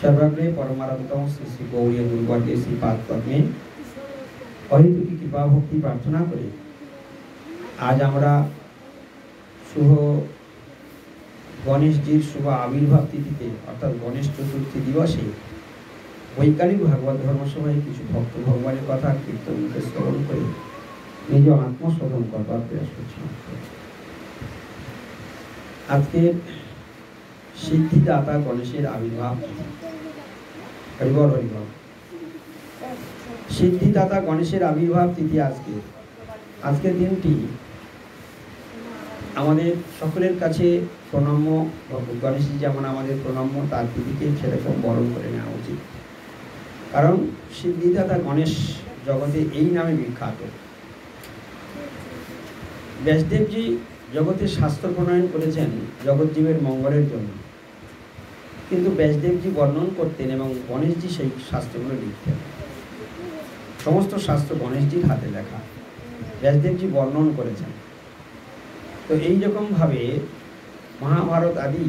सर्वाग्रे परमाराधतम श्री श्री गौरी गुरुवर्गे श्रीपाद पद्मे अहेतुकी कृपा भक्ति प्रार्थना करे आज আমরা শুভ গণেশজির শুভ আবির্ভাব তিথিতে অর্থাৎ গণেশ চতুর্থী দিবসে বৈকালিক ভাগবত ধর্মসভায় কিছু ভক্ত ভগবানের কথা কীর্তন শ্রবণ করে নিজ আত্মশোধন করবার প্রয়াস করছিলাম। আজকে সিদ্ধিদাতা গণেশের আবির্ভাব হরিবল হরিবল সিদ্ধিদাতা গণেশের আবির্ভাব তিথি আজকের দিনটি আমাদের সকলের কাছে প্রণম্য। গণেশজি যেমন আমাদের প্রণম্য, তার তিথিকে সেরকম বরণ করে নেওয়া উচিত। কারণ সিদ্ধিদাতা গণেশ জগতে এই নামে বিখ্যাত। ব্যাসদেবজি জগতে শাস্ত্র প্রণয়ন করেছেন জগৎজীবের মঙ্গলের জন্য, কিন্তু ব্যাসদেবজি বর্ণন করতেন এবং গণেশজি সেই শাস্ত্রগুলো লিখতেন। সমস্ত শাস্ত্র গণেশজির হাতে লেখা, ব্যাসদেবজি বর্ণন করেছেন। তো এই রকমভাবে মহাভারত আদি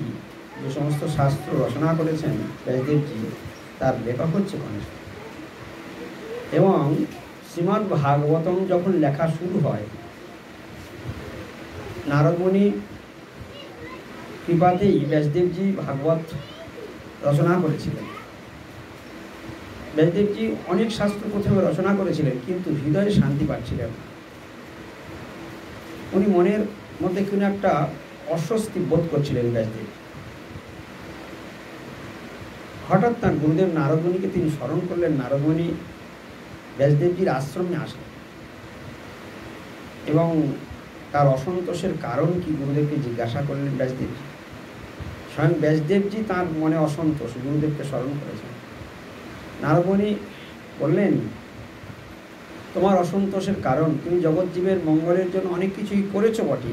যে সমস্ত শাস্ত্র রচনা করেছেন ব্যাসদেবজি, তার লেখক হচ্ছে গণেশ। এবং শ্রীমদ্ ভাগবতম যখন লেখা শুরু হয়, নারদমুনি কৃপাতেই ব্যাসদেবজি ভাগবত রচনা করেছিলেন। ব্যাসদেবজি অনেক শাস্ত্র প্রথমে রচনা করেছিলেন, কিন্তু হৃদয়ে শান্তি পাচ্ছিলেন না। উনি মনের মধ্যে কোনো একটা অস্বস্তি বোধ করছিলেন ব্যাসদেব। হঠাৎ তার গুরুদেব নারদমুনিকে তিনি স্মরণ করলেন। নারদমুনি ব্যাসদেবজির আশ্রমে আসলেন এবং তার অসন্তোষের কারণ কি গুরুদেবকে জিজ্ঞাসা করলেন ব্যাসদেবজি। স্বয়ং ব্যাসদেবজি তার মনে অসন্তোষ, গুরুদেবকে স্মরণ করেছেন। নারদমুনি বললেন, তোমার অসন্তোষের কারণ, তুমি জগৎজীবের মঙ্গলের জন্য অনেক কিছুই করেছো বটে,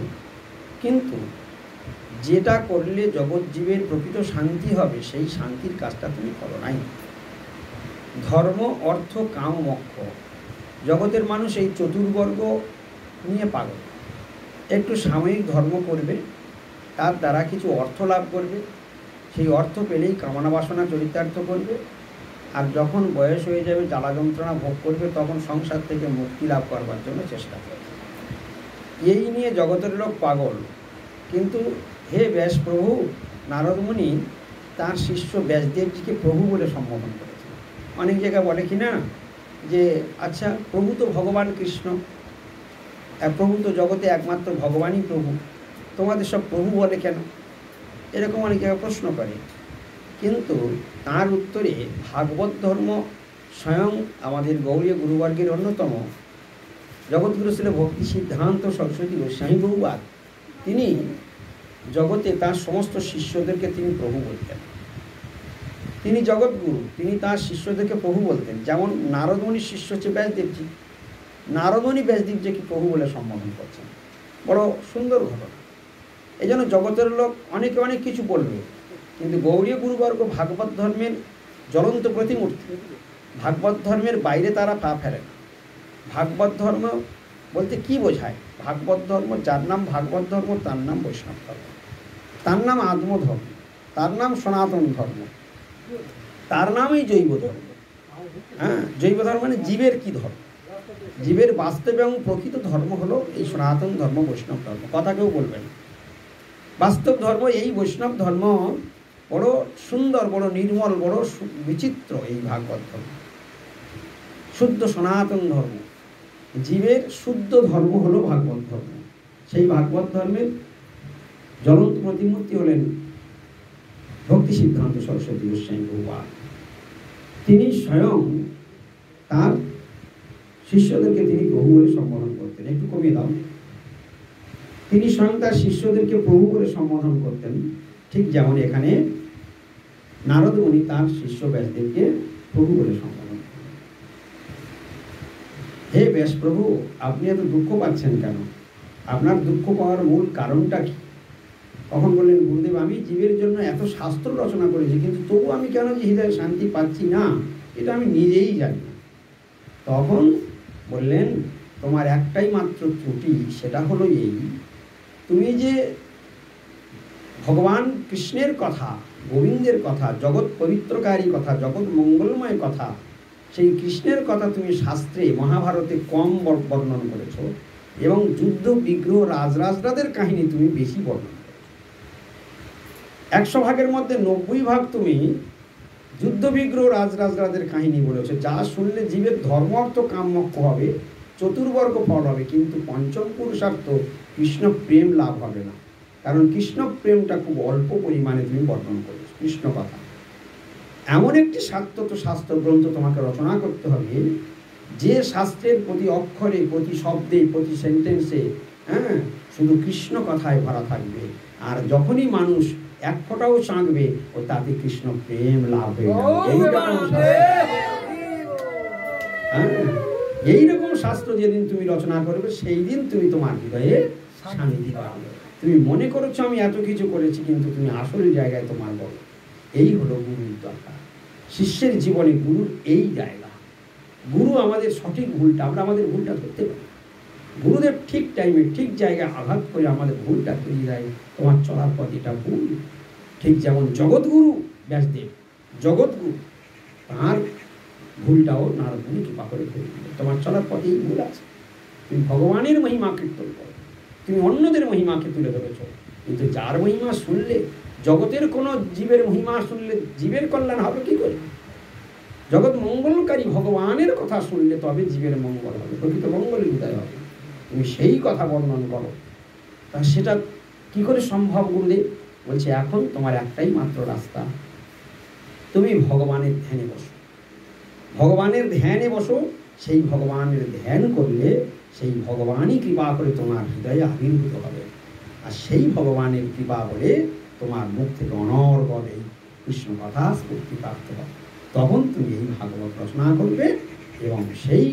কিন্তু যেটা করলে জগৎজীবের প্রকৃত শান্তি হবে সেই শান্তির কাজটা তুমি করো নাই। ধর্ম, অর্থ, কাম, মোক্ষ, জগতের মানুষ এই চতুর্বর্গ নিয়ে পাগল। একটু সাময়িক ধর্ম করবে, তার দ্বারা কিছু অর্থ লাভ করবে, সেই অর্থ পেলেই কামনা বাসনা চরিতার্থ করবে, আর যখন বয়স হয়ে যাবে, জ্বালা যন্ত্রণা ভোগ করবে, তখন সংসার থেকে মুক্তি লাভ করবার জন্য চেষ্টা করবে। এই নিয়ে জগতের লোক পাগল। কিন্তু হে ব্যাস প্রভু, নারদমুনি তার শিষ্য ব্যাসদেবজিকে প্রভু বলে সম্বোধন করেছেন। অনেক জায়গায় বলে কি না যে আচ্ছা, প্রভু তো ভগবান কৃষ্ণ, প্রভু তো জগতে একমাত্র ভগবানই প্রভু, তোমাদের সব প্রভু বলে কেন? এরকম অনেক জায়গায় প্রশ্ন করে। কিন্তু তার উত্তরে ভাগবত ধর্ম স্বয়ং আমাদের গৌড়ীয় গুরুবর্গের অন্যতম জগৎগুরু ছিল ভক্তি সিদ্ধান্ত সরস্বতী গোস্বামী প্রভুপাদ। তিনি জগতে তার সমস্ত শিষ্যদেরকে তিনি প্রভু বলতেন। তিনি জগৎগুরু, তিনি তার শিষ্যদেরকে প্রভু বলতেন। যেমন নারদমুনির শিষ্য হচ্ছে ব্যাসদেবজি, নারদমুনি ব্যাসদেবজিকে প্রভু বলে সম্বোধন করছেন। বড় সুন্দর ঘটনা। এই জন্য জগতের লোক অনেকে অনেক কিছু বলবে, কিন্তু গৌড়ীয় গুরুবর্গ ভাগবত ধর্মের জ্বলন্ত প্রতিমূর্তি। ভাগবত ধর্মের বাইরে তারা পা ফেলে না। ভাগবত ধর্ম বলতে কি বোঝায়? ভাগবত ধর্ম, যার নাম ভাগবত ধর্ম তার নাম বৈষ্ণব ধর্ম, তার নাম আত্মধর্ম, তার নাম সনাতন ধর্ম, তার নামই জৈব ধর্ম। হ্যাঁ, জৈব ধর্ম মানে জীবের কি ধর্ম? জীবের বাস্তব এবং প্রকৃত ধর্ম হলো এই সনাতন ধর্ম, বৈষ্ণব ধর্ম। কথা কেউ বলবে না। বাস্তব ধর্ম এই বৈষ্ণব ধর্ম বড় সুন্দর, বড় নির্মল, বড় বিচিত্র। এই ভাগবত ধর্ম শুদ্ধ সনাতন ধর্ম, জীবের শুদ্ধ ধর্ম হলো ভাগবত ধর্ম। সেই ভাগবত ধর্মের জ্বলন্ত প্রতিমূর্তি হলেন ভক্তি সিদ্ধান্ত সরস্বতী গোস্বামী প্রভুপাদ। তিনি স্বয়ং তার শিষ্যদেরকে তিনি প্রভু বলে সম্বোধন করতেন। একটু কমিয়ে দাও। তিনি স্বয়ং তার শিষ্যদেরকে প্রভু বলে সম্বোধন করতেন, ঠিক যেমন এখানে নারদমুনি তার শিষ্য ব্যাসদেবকে প্রভু বলে সম্বোধন করতেন। হে ব্যাস প্রভু, আপনি এত দুঃখ পাচ্ছেন কেন? আপনার দুঃখ পাওয়ার মূল কারণটা কি? তখন বললেন, গুরুদেব, আমি জীবের জন্য এত শাস্ত্র রচনা করেছি, কিন্তু তবু আমি কেন যে হৃদয়ে শান্তি পাচ্ছি না, এটা আমি নিজেই জানি না। তখন বললেন, তোমার একটাই মাত্র ত্রুটি, সেটা হলো এই, তুমি যে ভগবান কৃষ্ণের কথা, গোবিন্দের কথা, জগৎ পবিত্রকারী কথা, জগৎ মঙ্গলময় কথা, সেই কৃষ্ণের কথা তুমি শাস্ত্রে মহাভারতে কম বর্ণন করেছ এবং যুদ্ধ বিগ্রহ রাজরাজরাদের কাহিনী তুমি বেশি বর্ণন করেছ। 100 ভাগের মধ্যে 90 ভাগ তুমি যুদ্ধ বিগ্রহ রাজরাজরাদের কাহিনী বলেছে, যা শুনলে জীবের ধর্ম অর্থ কাম্যক্ষ হবে, চতুর্বর্গ ফল হবে, কিন্তু পঞ্চম পুরুষার্থ কৃষ্ণ প্রেম লাভ হবে না। কারণ কৃষ্ণ প্রেমটা খুব অল্প পরিমাণে তুমি বর্ণন করেছো। কৃষ্ণ কথা এমন একটি শাস্ত্র গ্রন্থ তোমাকে রচনা করতে হবে, যে শাস্ত্রের প্রতি অক্ষরে, প্রতি শব্দে, প্রতি সেন্টেন্সে শুধু কৃষ্ণ কথায় ভরা থাকবে। আর যখনই মানুষ এক ফোঁটাও চাঁকবে, ও তাতে কৃষ্ণ প্রেম লাভ হয়ে যাবে। এইরকম শাস্ত্র যেদিন তুমি রচনা করবে, সেই দিন তুমি তোমার হৃদয়ে শান্তি পাবে। তুমি মনে করছো আমি এত কিছু করেছি, কিন্তু তুমি আসল জায়গায় তোমার বলো। এই হলো গুরুর দরকার। শিষ্যের জীবনে গুরুর এই জায়গা। গুরু আমাদের সঠিক ভুলটা, আমরা আমাদের ভুলটা ধরতে পারি। গুরুদেব ঠিক টাইমে ঠিক জায়গায় আঘাত করে আমাদের ভুলটা তৈরি দেয়, তোমার চলার পথ এটা ভুল। ঠিক যেমন জগৎগুরু ব্যাসদেব, জগৎগুরু, তার ভুলটাও নারদমুনি কৃপা করে ফেলে দিল, তোমার চলার পথে এই ভুল আছে। তুমি ভগবানের মহিমা কীর্তন করো, তুমি অন্যদের মহিমাকে তুলে ধরেছ, কিন্তু যার মহিমা শুনলে, জগতের কোনো জীবের মহিমা শুনলে জীবের কল্যাণ হবে কি করে? জগৎ মঙ্গলকারী ভগবানের কথা শুনলে তবে জীবের মঙ্গল হবে, প্রকৃত মঙ্গল হৃদয় হবে। তুমি সেই কথা বর্ণন করো, তা সেটা কি করে সম্ভব? গুরুদেব বলছে, এখন তোমার একটাই মাত্র রাস্তা, তুমি ভগবানের ধ্যানে বসো। ভগবানের ধ্যানে বসো, সেই ভগবানের ধ্যান করলে সেই ভগবানই কৃপা করে তোমার হৃদয়ে আবির্ভূত হবে। আর সেই ভগবানের কৃপা বলে তোমার মুখ থেকে অনর্গল এই কৃষ্ণ কথা স্ফূর্তি প্রাপ্ত হবে। তখন তুমি এই ভাগবত রচনা করবে এবং সেই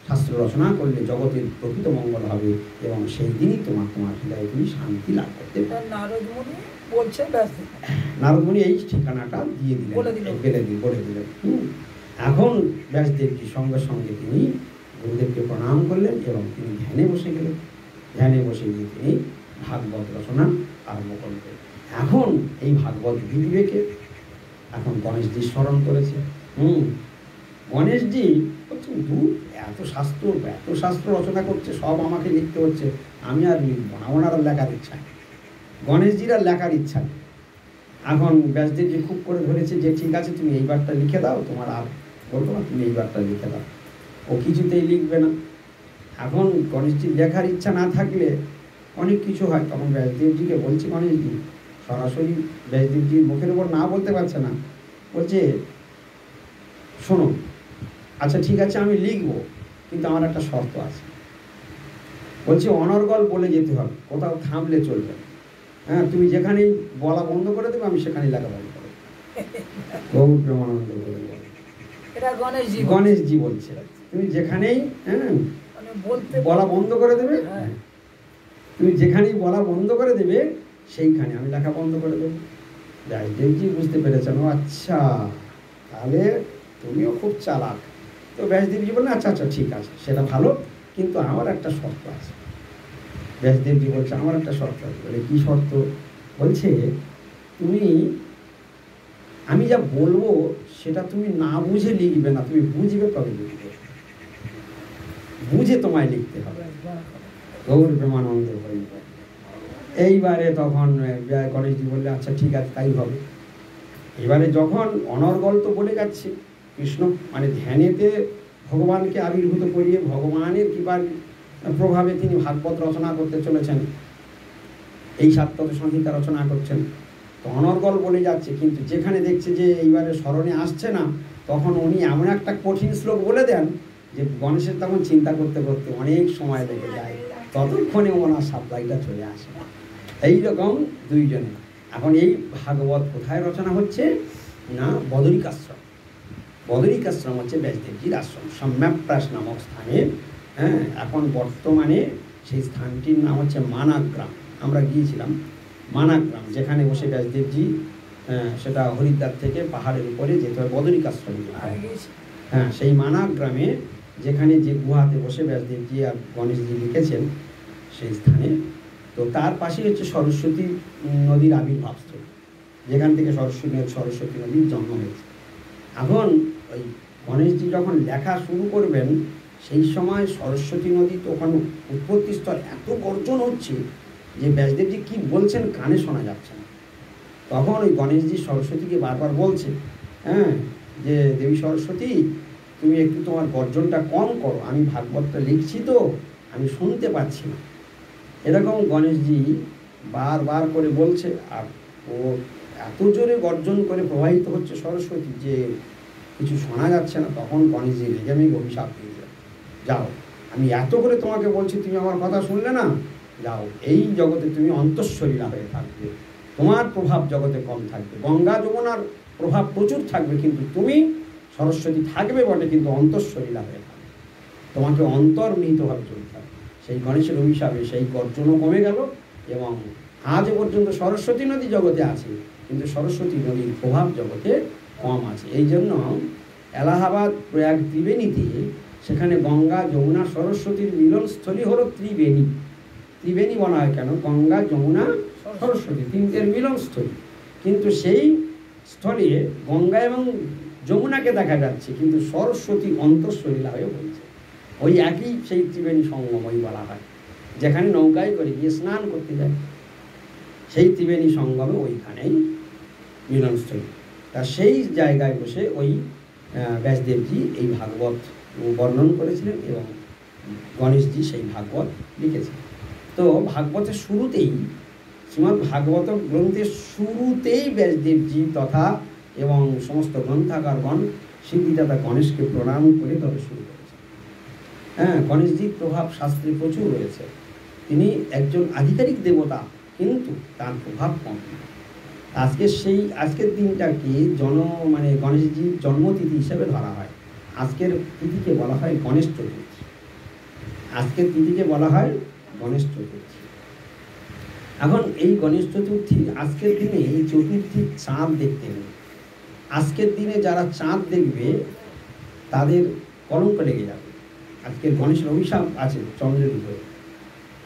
শাস্ত্র রচনা করলে জগতের প্রকৃত মঙ্গল হবে, এবং সেই দিনই তোমার হৃদয়ে তুমি শান্তি লাভ করতে পারবে। নারদমুনি এই ঠিকানাটা দিয়ে দিলেন, বলে দিলেন। এখন ব্যাসদেবজি সঙ্গে সঙ্গে তিনি গুরুদেবকে প্রণাম করলেন এবং তিনি ধ্যানে বসে গেলেন। ধ্যানে বসে গিয়ে তিনি ভাগবত রচনা আরম্ভ করলেন। এখন এই ভাগবত বিবেকে এখন গণেশজি স্মরণ করেছে। গণেশজি এত শাস্ত্র রচনা করছে, সব আমাকে লিখতে হচ্ছে, আমি আর লিখব না, ওনার লেখার ইচ্ছা। গণেশজির আর লেখার ইচ্ছা নেই। এখন ব্যাসদেবজি খুব করে ধরেছে যে ঠিক আছে, তুমি এইবারটা লিখে দাও, তোমার আর বলবো না, তুমি এইবারটা লিখে দাও। ও কিছুতেই লিখবে না। এখন গণেশজির লেখার ইচ্ছা না থাকলে অনেক কিছু হয়। তখন ব্যাসদেবজিকে বলছি, গণেশজি সরাসরি ব্যাসদেবজির মুখের উপর না বলতে পারছে না, বলছে শোনো, আচ্ছা ঠিক আছে আমি লিখবো, কিন্তু আমার একটা শর্ত আছে। বলছে অনর্গল বলে যেতে হবে, কোথাও থামলে চলবে না। তুমি যেখানেই বলা বন্ধ করে দেবে, আমি সেখানেই লেখা বন্ধ করে দেবো। বহু প্রেমানন্দ বলে গণেশজি বলছে, তুমি যেখানেই বলা বন্ধ করে দেবে, তুমি যেখানেই বলা বন্ধ করে দেবে, সেইখানে আমি লেখা বন্ধ করে দেবো। ব্যাসদেবজি বুঝতে পেরেছেন, ও আচ্ছা, তাহলে তুমিও খুব চালাক। তো ব্যাসদেবজি বললেন, আচ্ছা আচ্ছা ঠিক আছে, সেটা ভালো, কিন্তু আমার একটা শর্ত আছে। ব্যাসদেবজি বলছে, আমার একটা শর্ত আছে। বলে কী শর্ত? বলছে তুমি, আমি যা বলবো সেটা তুমি না বুঝে লিখবে না, তুমি বুঝবে তবে লিখবে, বুঝে তোমায় লিখতে হবে। গৌর প্রেমানন্দ হয়ে যায়। এইবারে তখন গণেশজি বললে, আচ্ছা ঠিক আছে তাই হবে। এবারে যখন অনর্গল তো বলে যাচ্ছে, কৃষ্ণ মানে ধ্যানেতে ভগবানকে আবির্ভূত করিয়ে ভগবানের কৃপার প্রভাবে তিনি ভাগবত রচনা করতে চলেছেন, এই সাতপদ সংহিতা রচনা করছেন। তো অনর্গল বলে যাচ্ছে, কিন্তু যেখানে দেখছে যে এইবারে স্মরণে আসছে না, তখন উনি এমন একটা কঠিন শ্লোক বলে দেন যে গণেশের তখন চিন্তা করতে করতে অনেক সময় লেগে যায়, ততক্ষণে ওনার সাপ্লাইটা চলে আসে। এইরকম দুইজনে। এখন এই ভাগবত কোথায় রচনা হচ্ছে না? বদরিকাশ্রম। বদরিকাশ্রম হচ্ছে ব্যাসদেবজির আশ্রম, সম্যাপ্রাস নামক স্থানে। এখন বর্তমানে সেই স্থানটির নাম হচ্ছে মানাগ্রাম। আমরা গিয়েছিলাম মানাগ্রাম, যেখানে বসে ব্যাসদেবজি, সেটা হরিদ্বার থেকে পাহাড়ের উপরে যেতে হয় বদরিকাশ্রম। সেই মানাগ্রামে, যেখানে যে গুহাতে বসে ব্যাসদেবজি আর গণেশজি লিখেছেন, সেই স্থানে তো তার পাশে হচ্ছে সরস্বতী নদীর আবির্ভাবস্থল, যেখান থেকে সরস্বতী নদীর জন্ম হয়েছে। এখন ওই গণেশজি যখন লেখা শুরু করবেন সেই সময় সরস্বতী নদী তখন উৎপত্তিস্থল এত গর্জন হচ্ছে যে ব্যাসদেবজি কী বলছেন কানে শোনা যাচ্ছে না। তখন ওই গণেশজি সরস্বতীকে বারবার বলছে, হ্যাঁ, যে দেবী সরস্বতী তুমি একটু তোমার গর্জনটা কম করো, আমি ভাগবতটা লিখছি তো আমি শুনতে পাচ্ছি না। এরকম গণেশজি বারবার করে বলছে, আর ও এত জোরে গর্জন করে প্রবাহিত হচ্ছে সরস্বতী যে কিছু শোনা যাচ্ছে না। তখন গণেশজি রেগে অভিশাপ দিয়ে যায়, যাও, আমি এত করে তোমাকে বলছি তুমি আমার কথা শুনলে না, যাও, এই জগতে তুমি অন্তঃশরীরা হয়ে থাকবে, তোমার প্রভাব জগতে কম থাকবে, গঙ্গা যমুনার প্রভাব প্রচুর থাকবে, কিন্তু তুমি সরস্বতী থাকবে বটে কিন্তু অন্তঃশরীরা হয়ে থাকবে, তোমাকে অন্তর্নিহিতভাবে চলতে হবে। সেই গণেশের অভিশাপে সেই গর্জনও কমে গেল এবং আজ পর্যন্ত সরস্বতী নদী জগতে আছে, কিন্তু সরস্বতী নদীর প্রভাব জগতে কম আছে। এই জন্য এলাহাবাদ প্রয়াগ ত্রিবেণীতে, সেখানে গঙ্গা যমুনা সরস্বতীর মিলনস্থলী হলো ত্রিবেণী। ত্রিবেণী বলা হয় কেন? গঙ্গা যমুনা সরস্বতী তিনটের মিলনস্থলী, কিন্তু সেই স্থলে গঙ্গা এবং যমুনাকে দেখা যাচ্ছে, কিন্তু সরস্বতী অন্তঃশরীরা হয়ে বলছে। ওই একই সেই ত্রিবেণী সঙ্গম ওই বলা হয়, যেখানে নৌকায় করে গিয়ে স্নান করতে যায়, সেই ত্রিবেণী সঙ্গমে ওইখানেই মিলনস্থলী। তা সেই জায়গায় বসে ওই ব্যাসদেবজি এই ভাগবত বর্ণন করেছিলেন এবং গণেশজি সেই ভাগবত লিখেছিলেন। তো ভাগবতের শুরুতেই, শ্রীমদ্ ভাগবত গ্রন্থের শুরুতেই ব্যাসদেবজি তথা এবং সমস্ত গ্রন্থাগারগণ সিদ্ধিদাতা গণেশকে প্রণাম করে তবে শুরু করেছে। হ্যাঁ, গণেশজির প্রভাব শাস্ত্রে প্রচুর রয়েছে। তিনি একজন আধিকারিক দেবতা, কিন্তু তার প্রভাব কম। আজকের দিনটাকে গণেশজির জন্মতিথি হিসেবে ধরা হয়। আজকের তিথিকে বলা হয় গণেশ চতুর্থী। আজকের তিথিকে বলা হয় গণেশ চতুর্থী। এখন এই গণেশ চতুর্থী, আজকের দিনে এই চতুর্থীর চাঁদ দেখতে নেই। আজকের দিনে যারা চাঁদ দেখবে তাদের কলঙ্ক লেগে যাবে। আজকের গণেশের অভিশাপ আছে চন্দ্রের উপরে।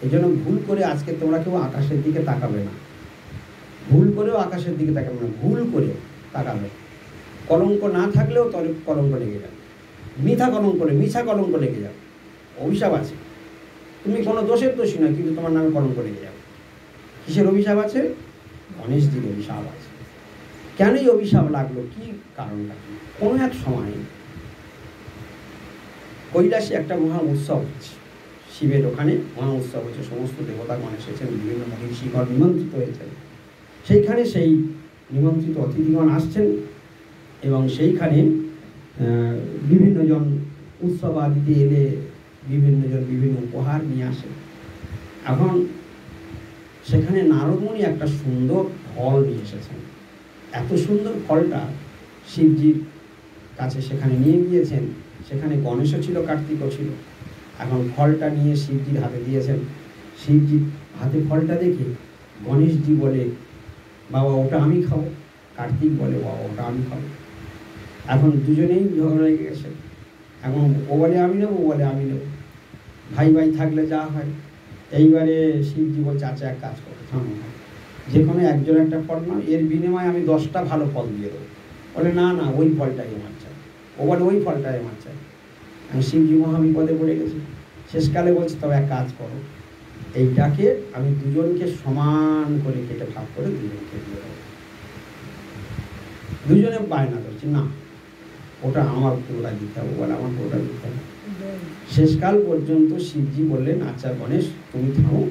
এই জন্য ভুল করে আজকে তোমরা কেউ আকাশের দিকে তাকাবে না, ভুল করেও আকাশের দিকে তাকাবে না, ভুল করে তাকাবে। কলঙ্ক না থাকলেও তবে কলঙ্ক লেগে যাবে, মিথ্যা কলঙ্ক লেগে যাবে। অভিশাপ আছে, তুমি কোনো দোষের দোষী নয়, কিন্তু তোমার নামে কলঙ্ক লেগে যাবে। কিসের অভিশাপ আছে? গণেশজির অভিশাপ আছে। কেনই অভিশাপ লাগলো, কি কারণটা? কোনো এক সময় কৈলাসে একটা মহা উৎসব হচ্ছে, শিবের ওখানে মহা উৎসব হচ্ছে, সমস্ত দেবতাগণ এসেছেন, বিভিন্ন মহিষীগণ নিমন্ত্রিত হয়েছেন। সেইখানে সেই নিমন্ত্রিত অতিথিগণ আসছেন এবং সেইখানে বিভিন্নজন উৎসব আদিতে এলে বিভিন্নজন বিভিন্ন উপহার নিয়ে আসেন। এখন সেখানে নারদমুনি একটা সুন্দর ফল নিয়ে এসেছেন। এত সুন্দর ফলটা শিবজির কাছে সেখানে নিয়ে গিয়েছেন। সেখানে গণেশও ছিল, কার্তিকও ছিল। এখন ফলটা নিয়ে শিবজির হাতে দিয়েছেন। শিবজির হাতে ফলটা দেখে গণেশজি বলে, বাবা ওটা আমি খাবো। কার্তিক বলে, বাবা ওটা আমি খাবো। এখন দুজনেই ঝগড়া লেগে গেছে। এখন ও বলে আমি নেবো, ও বলে আমি নেবো। ভাই ভাই থাকলে যা হয়। এইবারে শিবজি বলছে, আচ্ছা এক কাজ করো, যে কোনো একজন একটা ফল না, এর বিনিময়ে আমি 10টা ভালো ফল দিয়ে দেবো। বলে না না, ওই ফলটাই আমার চাই। ও বলে ওই ফলটাই আমার চাই। আমি শিবজি মহাবিপদে পড়ে গেছি। শেষকালে বলছি, তবে এক কাজ করো, এইটাকে আমি দুজনকে সমান করে কেটে ভাগ করে দুজনকে দিয়ে দেবো। দুজনে বায়না করছি, না ওটা আমার পুরোটা দিতে হবে। বলে আমার পুরোটা দিতে হবে। শেষকাল পর্যন্ত শিবজি বললেন, আচ্ছা গণেশ তুমি থামো,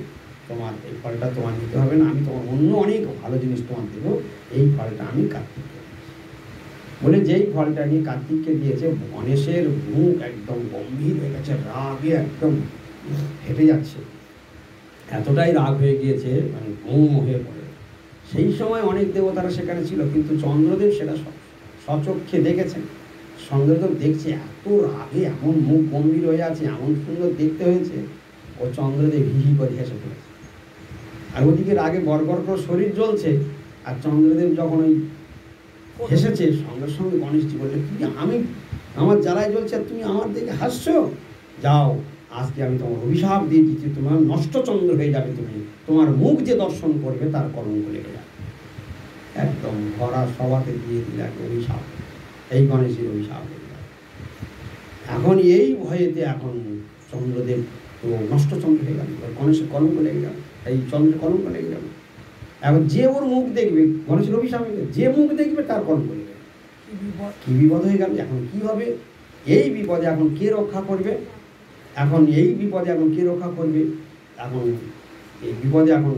তোমার এই ফলটা তোমার নিতে হবে না, আমি তোমার অন্য অনেক ভালো জিনিস তোমার দেবো, এই ফলটা আমি কার্তিককে বলে যেই ফলটা নিয়ে কার্তিককে দিয়েছে, গণেশের মুখ একদম গম্ভীর হয়ে গেছে, রাগে একদম হেঁটে যাচ্ছে। এতটাই রাগ হয়ে গিয়েছে মানে ঘুম হয়ে পড়ে। সেই সময় অনেক দেবতারা সেখানে ছিল, কিন্তু চন্দ্রদেব সেটা স্বচক্ষে দেখেছেন। চন্দ্রদেব দেখছে এত রাগে, এমন মুখ গম্ভীর হয়ে আছে, এমন সুন্দর দেখতে হয়েছে, ও চন্দ্রদেব হি করে হেসে পড়েছে। আর ওদিকে রাগে গড়গড় করে শরীর জ্বলছে, আর চন্দ্রদেব যখন ওই হেসেছে, সঙ্গে সঙ্গে গণেশজি বললেন, তুমি আমি আমার জ্বালায় জ্বলছে আর তুমি আমার দিকে হাসছো, যাও আজকে আমি তোমার অভিশাপ দিয়ে দিচ্ছি, তোমার নষ্ট চন্দ্র হয়ে যাবে, তুমি তোমার মুখ যে দর্শন করবে তার কলঙ্ক লেগে যাবে। একদম ভরা সভাতে দিয়ে দিল এক অভিশাপ, এই গণেশের অভিশাপ হয়ে যাবে। এখন এই ভয়েতে এখন চন্দ্রদেব তো নষ্ট চন্দ্র হয়ে গেল, গণেশের কলঙ্ক লেগে গেল, এই চন্দ্রের কলঙ্ক লেগে গেল। এখন যে ওর মুখ দেখবে, গণেশের অভিশাপ হয়ে গেল, যে মুখ দেখবে তার কলঙ্ক লেগে গেল। কি বিপদ হয়ে গেল, এখন কি হবে? এই বিপদে এখন কে রক্ষা করবে? এখন এই বিপদে এখন কে রক্ষা করবে? এখন এই বিপদে এখন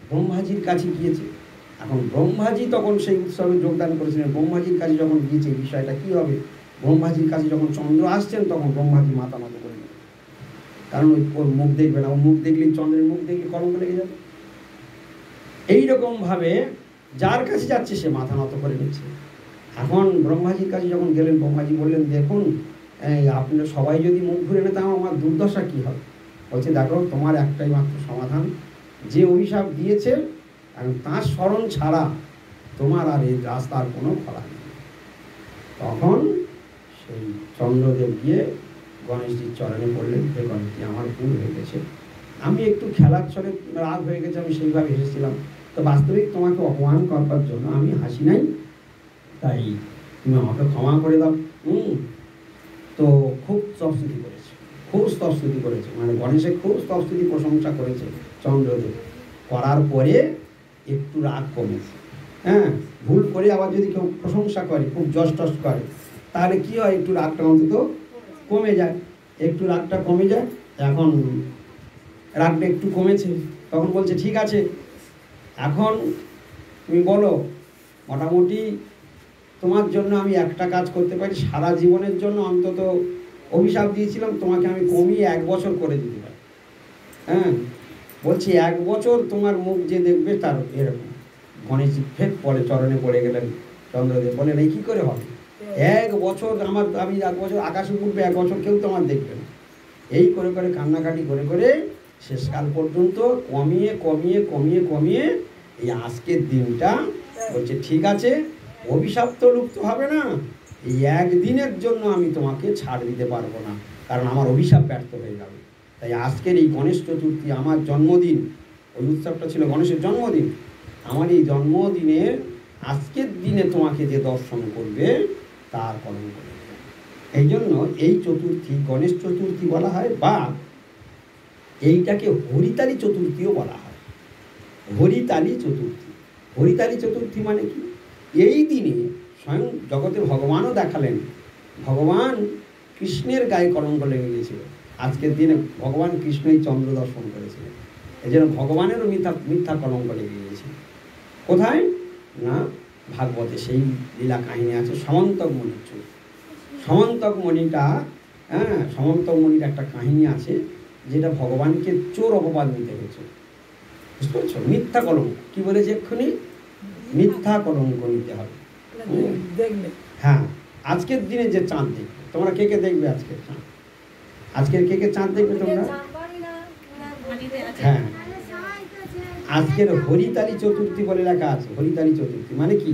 ব্রহ্মাজির কাছে গিয়েছে। এখন ব্রহ্মাজি তখন সেই উৎসবে যোগদান করেছিলেন। ব্রহ্মাজির কাছে যখন গিয়েছে, বিষয়টা কি হবে? ব্রহ্মাজির কাছে যখন চন্দ্র আসছেন তখন ব্রহ্মাজি মাথা নত করে নেবে, কারণ ওর মুখ দেখবে না, ও মুখ দেখলেই, চন্দ্রের মুখ দেখলে কলঙ্ক লেগে যাবে। এইরকমভাবে যার কাছে যাচ্ছে সে মাথা নত করে নিচ্ছে। এখন ব্রহ্মাজির কাছে যখন গেলেন, ব্রহ্মাজি বললেন, দেখুন আপনারা সবাই যদি মুখ ঘুরে নেন তাও আমার দুর্দশা কী হবে? বলছে, দেখো তোমার একটাই মাত্র সমাধান, যে অভিশাপ দিয়েছে এবং তার স্মরণ ছাড়া তোমার আর এই রাস্তার কোনো খোলা নেই। তখন সেই চন্দ্রদেব গিয়ে গণেশজির চরণে পড়লেন, হে গণেশজি, আমার ভুল হয়ে গেছে, আমি একটু খেলার ছলে রাগ হয়ে গেছে, আমি সেইভাবে হেসেছিলাম, তো বাস্তবিক তোমাকে অপমান করবার জন্য আমি হাসি নাই, তাই তুমি আমাকে ক্ষমা করে দাও। তো খুব স্তবস্তুতি করেছে, খুব স্তবস্তুতি করেছে, মানে গণেশের খুব স্তবস্তুতি প্রশংসা করেছে চন্দ্রদেব। করার পরে একটু রাগ কমেছে। হ্যাঁ, ভুল করে আবার যদি কেউ প্রশংসা করে, খুব যশ টস করে, তাহলে কি হয়, একটু রাগটা অন্তত কমে যায়, একটু রাগটা কমে যায়। এখন রাগটা একটু কমেছে, তখন বলছে, ঠিক আছে, এখন তুমি বলো, মোটামুটি তোমার জন্য আমি একটা কাজ করতে পারি, সারা জীবনের জন্য অন্তত অভিশাপ দিয়েছিলাম তোমাকে, আমি কমিয়ে 1 বছর করে দিতে পারি। হ্যাঁ, বলছি 1 বছর তোমার মুখ যে দেখবে তার এরকম। গণেশজি ফের পরে চরণে পড়ে গেলেন। চন্দ্রদেব বলেন, এই কী করে হবে? 1 বছর আমি 1 বছর আকাশে উঠবে, 1 বছর কেউ তোমার দেখবে না। এই করে করে কান্নাকাটি করে করে শেষকাল পর্যন্ত কমিয়ে কমিয়ে কমিয়ে কমিয়ে এই আজকের দিনটা বলছে, ঠিক আছে, অভিশাপ তো লুপ্ত হবে না, এই 1 দিনের জন্য আমি তোমাকে ছাড় দিতে পারবো না, কারণ আমার অভিশাপ ব্যর্থ হয়ে যাবে। তাই আজকের এই গণেশ চতুর্থী আমার জন্মদিন, ওই উৎসবটা ছিল গণেশের জন্মদিন, আমার এই জন্মদিনের আজকের দিনে তোমাকে যে দর্শন করবে তার কলঙ্ক করবে। এই জন্য এই চতুর্থী গণেশ চতুর্থী বলা হয়, বা এইটাকে হরিতালি চতুর্থীও বলা হয়। হরিতালি চতুর্থী, হরিতালি চতুর্থী মানে কি? এই দিনে স্বয়ং জগতে ভগবানও দেখালেন, ভগবান কৃষ্ণের গায়ে কলঙ্ক লেগে গিয়েছিল। আজকের দিনে ভগবান কৃষ্ণই চন্দ্র দর্শন করেছিলেন, এই জন্য ভগবানেরও মিথ্যা কলঙ্ক লেগে গিয়েছিল। কোথায় না, ভাগবতে সেই লীলা কাহিনী আছে। সমন্তক মণির চোর, সমন্তক মণিটা, হ্যাঁ, সমন্তক মণির একটা কাহিনী আছে, যেটা ভগবানকে চোর অপবাদ নিতে হয়েছে, বুঝতে পারছো? মিথ্যা কলঙ্ক, কি বলেছে এক্ষুনি, মিথ্যা কলঙ্ক নিতে হবে। হ্যাঁ, আজকের দিনে যে চাঁদ দেখবে, তোমরা কে কে দেখবে আজকের চাঁদ? আজকের কে কে চাঁদ দেখবে তোমরা? হ্যাঁ, আজকের হরিতালি চতুর্থী বলে লেখা আছে। হরিতালি চতুর্থী মানে কি?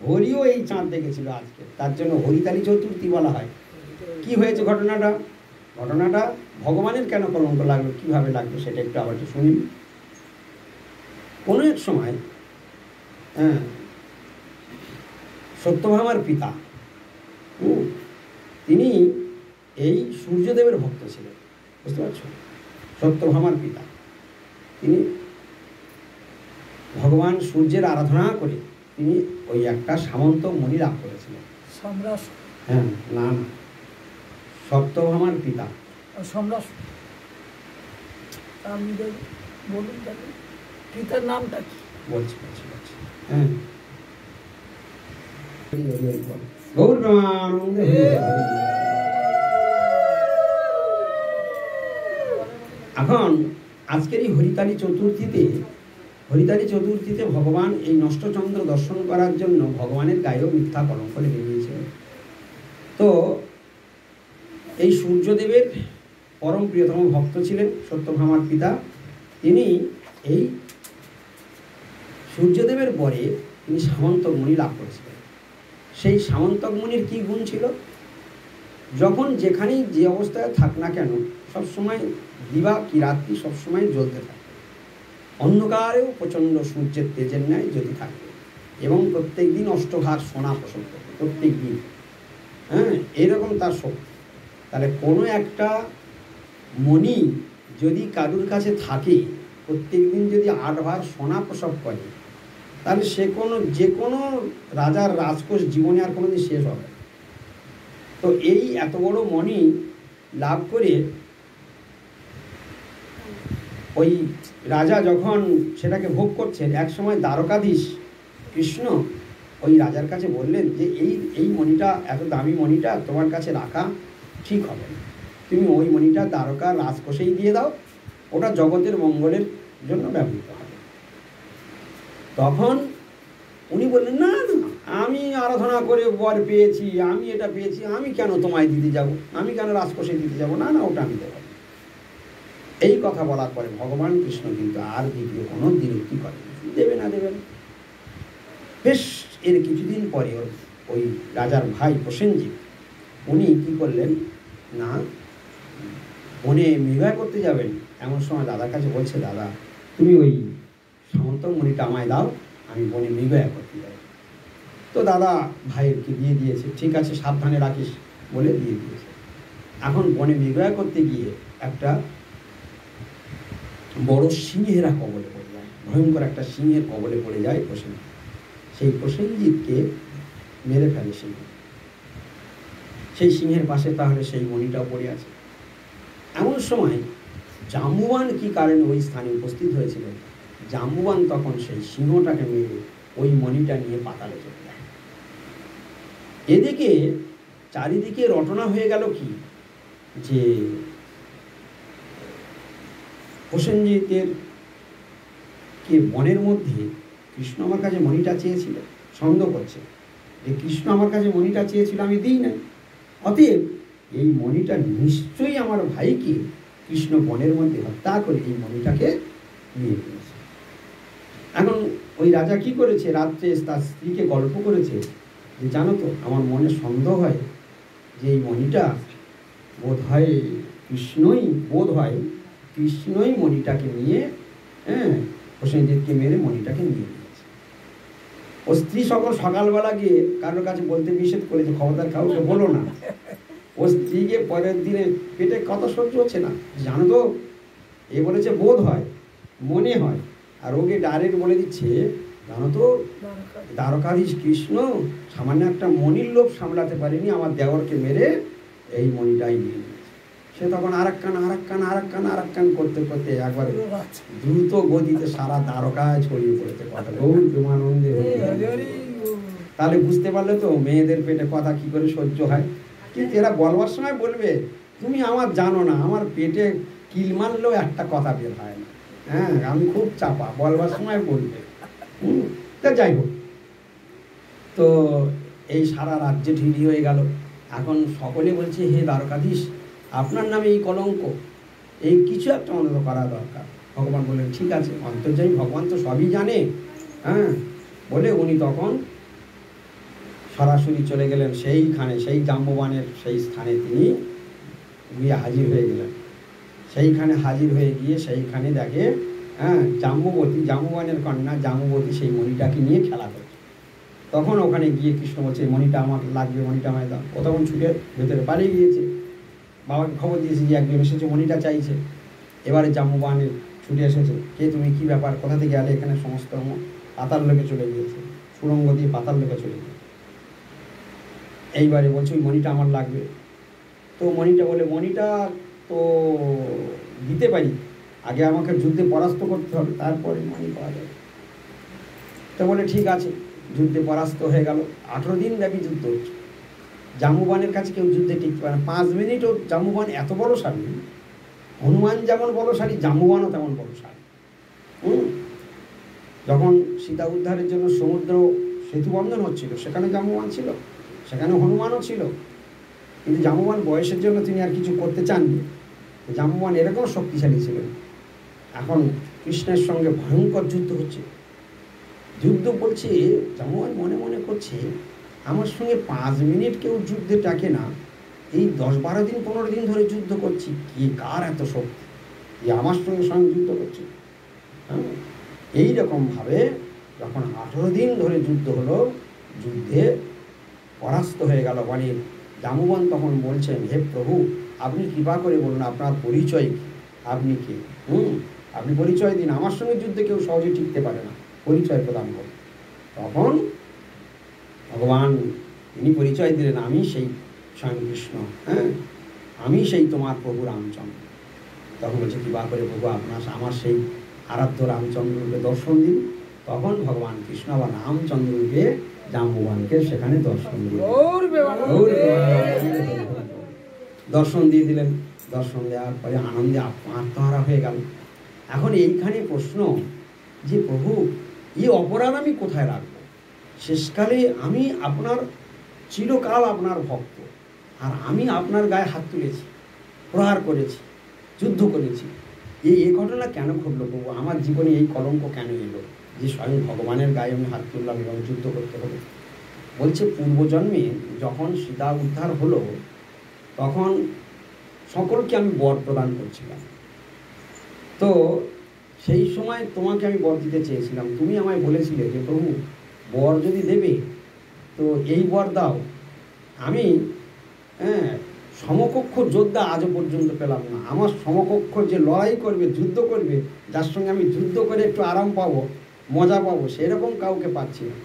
হরিও এই চাঁদ দেখেছিল আজকে, তার জন্য হরিতালি চতুর্থী বলা হয়। কি হয়েছে ঘটনাটা? ঘটনাটা ভগবানের কেন কলঙ্ক লাগলো, কিভাবে লাগলো, সেটা একটু আবার একটু শুনি। কোনো এক সময়, হ্যাঁ, সত্যভামার পিতা, তিনি এই সূর্যদেবের ভক্ত ছিলেন, বুঝতে পারছো? সত্যভামার পিতা, তিনি ভগবান সূর্যের আরাধনা করে তিনি ওই একটা সামন্ত মণি লাভ করেছিলেন। হ্যাঁ, না, সত্যভামার পিতা সম্রাট। বলুন পিতার নামটা কি? বলছি। হ্যাঁ, গৌর প্রেমানন্দে। এখন আজকের এই হরিতালি চতুর্থীতে ভগবান এই নষ্টচন্দ্র দর্শন করার জন্য ভগবানের গায়েও মিথ্যা কলঙ্ক লেগে গিয়েছিল। তো এই সূর্যদেবের পরম প্রিয়তম ভক্ত ছিলেন সত্যভামার পিতা। তিনি এই সূর্যদেবের পরে তিনি সামন্তক মুনি লাভ করেছিলেন। সেই সামন্তক মুনির কী গুণ ছিল? যখন যেখানেই যে অবস্থায় থাক না কেন সবসময় দিবা কি রাত্রি সবসময় জ্বলতে থাকে, অন্ধকারেও প্রচণ্ড সূর্যের তেজের ন্যায় জ্যোতি থাকবে, এবং প্রত্যেক দিন অষ্টভার সোনা প্রসব করবে প্রত্যেক দিন। হ্যাঁ, এরকম তার শক্তি। তাহলে কোনো একটা মণি যদি কারুর কাছে থাকে, প্রত্যেক দিন যদি 8 ভার সোনা প্রসব করে, তাহলে সে যে কোনো রাজার রাজকোষ জীবনে আর কোনোদিন শেষ হবে। তো এই এত বড় মণি লাভ করে ওই রাজা যখন সেটাকে ভোগ করছেন, একসময় দ্বারকাধীশ কৃষ্ণ ওই রাজার কাছে বললেন যে এই মণিটা, এত দামি মণিটা তোমার কাছে রাখা ঠিক হবে না, তুমি ওই মণিটা দ্বারকার রাজকোষেই দিয়ে দাও, ওটা জগতের মঙ্গলের জন্য ব্যবহৃত হবে। তখন উনি বললেন, না না, আমি আরাধনা করে বর পেয়েছি, আমি এটা পেয়েছি, আমি কেন তোমায় দিতে যাব, আমি কেন রাজকোষে দিতে যাব, না না, ওটা আমি দেবো। এই কথা বলার পরে ভগবান কৃষ্ণ কিন্তু আর দ্বিতীয় কোনো দ্বিরুক্তি করেন, দেবে না দেবে না। বেশ এর কিছুদিন পরে ওই রাজার ভাই প্রসেনজিৎ উনি কী করলেন না, বনে বিবাহ করতে যাবেন, এমন সময় দাদার কাছে বলছে, দাদা তুমি ওই সামন্ত মণিটা আমায় দাও, আমি বনে বিবাহ করতে যাই। তো দাদা ভাইয়েরকে দিয়ে দিয়েছে, ঠিক আছে সাবধানে রাখিস বলে দিয়ে দিয়েছে। এখন বনে বিবাহ করতে গিয়ে একটা বড় সিংহেরা কবলে পড়ে যায়, ভয়ঙ্কর একটা সিংহের কবলে পড়ে যায় প্রসেনজিৎ। সেই প্রসেনজিৎকে মেরে ফেলে সিংহ। সেই সিংহের পাশে তাহলে সেই মণিটাও পড়ে আছে। এমন সময় জাম্বুবান কি কারণে ওই স্থানে উপস্থিত হয়েছিলেন, জাম্বুবান তখন সেই সিংহটাকে মেরে ওই মণিটা নিয়ে পাতালে চলে যায়। এদিকে চারিদিকে রটনা হয়ে গেল কি, যে প্রসেনজিতের কে বনের মধ্যে কৃষ্ণ আমার কাছে মণিটা চেয়েছিল, সন্দেহ করছে যে কৃষ্ণ আমার কাছে মণিটা চেয়েছিল, আমি দিই নাই, অতএব এই মণিটা নিশ্চয়ই আমার ভাইকে কৃষ্ণ বনের মধ্যে হত্যা করে এই মণিটাকে নিয়ে গিয়েছে। এখন ওই রাজা কি করেছে, রাত্রে তার স্ত্রীকে গল্প করেছে যে জানো তো আমার মনে সন্দেহ হয় যে এই মণিটা বোধ হয় কৃষ্ণই মণিটাকে নিয়ে, হ্যাঁ, প্রসেনজিৎকে মেরে মণিটাকে নিয়ে গিয়েছে। ও স্ত্রী সকালবেলা গিয়ে কারোর কাছে বলতে নিষেধ করেছে, খবরদার কাউকে বলো না। ও স্ত্রীকে পরের দিনে পেটে কথা সহ্য হচ্ছে না, জানো তো এ বলেছে বোধ হয়, মনে হয়, আর ওকে ডাইরেক্ট বলে দিচ্ছে, জানো তো দ্বারকাধীশ কৃষ্ণ সামান্য একটা মণির লোভ সামলাতে পারেনি, আমার দেওরকে মেরে এই মণিটাই নিয়ে নিয়েছে। সে তখন আর এক কান করতে করতে একবার দ্রুত গতিতে সারা দ্বারকায় ছড়িয়ে পড়েছে কথা, গৌর প্রেমানন্দে। তাহলে বুঝতে পারলে তো মেয়েদের পেটে কথা কি করে সহ্য হয়। কিন্তু এরা বলবার সময় বলবে, তুমি আমার জানো না, আমার পেটে কিল মারলেও একটা কথা বের হয় না, হ্যাঁ, আমি খুব চাপা, বলবার সময় বলবে। তা যাই হোক, তো এই সারা রাজ্যে ঢিলি হয়ে গেল। এখন সকলে বলছে, হে দ্বারকাধীশ, আপনার নামে এই কলঙ্ক, এই কিছু একটা অন্তত করা দরকার। ভগবান বললেন, ঠিক আছে, অন্তর্যামী ভগবান তো সবই জানে, হ্যাঁ, বলে উনি তখন সরাসরি চলে গেলেন সেইখানে, সেই জাম্বুবানের সেই স্থানে তিনি গিয়ে হাজির হয়ে গেলেন। সেইখানে হাজির হয়ে গিয়ে সেইখানে দেখে, হ্যাঁ, জাম্বুবানের কন্যা জাম্বুবতী সেই মণিটাকে নিয়ে খেলা করছে। তখন ওখানে গিয়ে কৃষ্ণ বলছে, মণিটা আমার লাগবে, মণিটা আমায় দাও। ও তখন ছুটে ভেতরে পালিয়ে গিয়েছে, বাবাকে খবর দিয়েছে যে একজন এসেছে, মণিটা চাইছে। এবারে জাম্বুবানের ছুটে এসেছে, কে তুমি, কী ব্যাপার, কোথা থেকে গেলে? এখানে সমস্ত পাতাল লোকে চলে গিয়েছে, সুড়ঙ্গ দিয়ে পাতাল লোকে চলে গিয়েছে। এইবারে বলছে, ওই মণিটা আমার লাগবে। তো মণিটা বলে, মণিটা তো দিতে পারি, আগে আমাকে যুদ্ধে পরাস্ত করতে হবে, তারপরে মণি পাওয়া যাবে। তো বলে ঠিক আছে, যুদ্ধে পরাস্ত হয়ে গেল। 18 দিন ব্যাপী যুদ্ধ হচ্ছে। জাম্বুবানের কাছে কেউ যুদ্ধে টিকতে পারে না 5 মিনিটও। জাম্বুবান এত বলশালী, হনুমান যেমন বলশালী, জাম্বুবানও তেমন বলশালী। যখন সীতা উদ্ধারের জন্য সমুদ্র সেতু বন্ধন হচ্ছিল, সেখানে জাম্বুবান ছিল, সেখানে হনুমানও ছিল, কিন্তু জাম্বুবান বয়সের জন্য তিনি আর কিছু করতে চাননি। জাম্বুবান এরকম শক্তিশালী ছিলেন। এখন কৃষ্ণের সঙ্গে ভয়ঙ্কর যুদ্ধ হচ্ছে। যুদ্ধ বলছে, জাম্বুবান মনে মনে করছে, আমার সঙ্গে 5 মিনিট কেউ যুদ্ধে ডাকে না, এই 10-12 দিন 15 দিন ধরে যুদ্ধ করছি, কি কার এত শক্তি, এই আমার সঙ্গে সঙ্গে যুদ্ধ করছি। হ্যাঁ, এইরকমভাবে যখন 18 দিন ধরে যুদ্ধ হলো, যুদ্ধে পরাস্ত হয়ে গেল বনের। জাম্বুবান তখন বলছেন, হে প্রভু, আপনি কৃপা করে বলুন আপনার পরিচয় কি, আপনি কে? আপনি পরিচয় দিন, আমার সঙ্গে যুদ্ধে কেউ সহজে টিকতে পারে না, পরিচয় প্রদান করুন। তখন ভগবান তিনি পরিচয় দিলেন, আমি সেই স্বয়ং কৃষ্ণ, হ্যাঁ, আমি সেই তোমার প্রভু রামচন্দ্র। তখন বলছে, কৃপা করে প্রভু আপনার আমার সেই আরাধ্য রামচন্দ্রকে দর্শন দিন। তখন ভগবান কৃষ্ণ বা রামচন্দ্রকে জাম্বুবানকে সেখানে দর্শন দিলেন, দর্শন দিয়ে দিলেন। দর্শন দেওয়ার পরে আনন্দে আত্মহারা হয়ে গেল। এখন এইখানে প্রশ্ন যে প্রভু, এই অপরাধ আমি কোথায় রাখবো? শেষকালে আমি আপনার চিরকাল আপনার ভক্ত, আর আমি আপনার গায়ে হাত তুলেছি, প্রহার করেছি, যুদ্ধ করেছি, এই ঘটনা কেন ঘটলো প্রভু? আমার জীবনে এই কলঙ্ক কেন এলো যে স্বয়ং ভগবানের গায়ে আমি হাত তুললাম এবং যুদ্ধ করতে হলো? বলছে, পূর্বজন্মে যখন সীতা উদ্ধার হলো তখন সকলকে আমি বর প্রদান করছিলাম। তো সেই সময় তোমাকে আমি বর দিতে চেয়েছিলাম, তুমি আমায় বলেছিলে যে প্রভু বর যদি দেবে তো এই বর দাও। আমি সমকক্ষ যোদ্ধা আজও পর্যন্ত পেলাম না। আমার সমকক্ষ যে লড়াই করবে, যুদ্ধ করবে, যার সঙ্গে আমি যুদ্ধ করে একটু আরাম পাবো, মজা পাবো, সেরকম কাউকে পাচ্ছি না।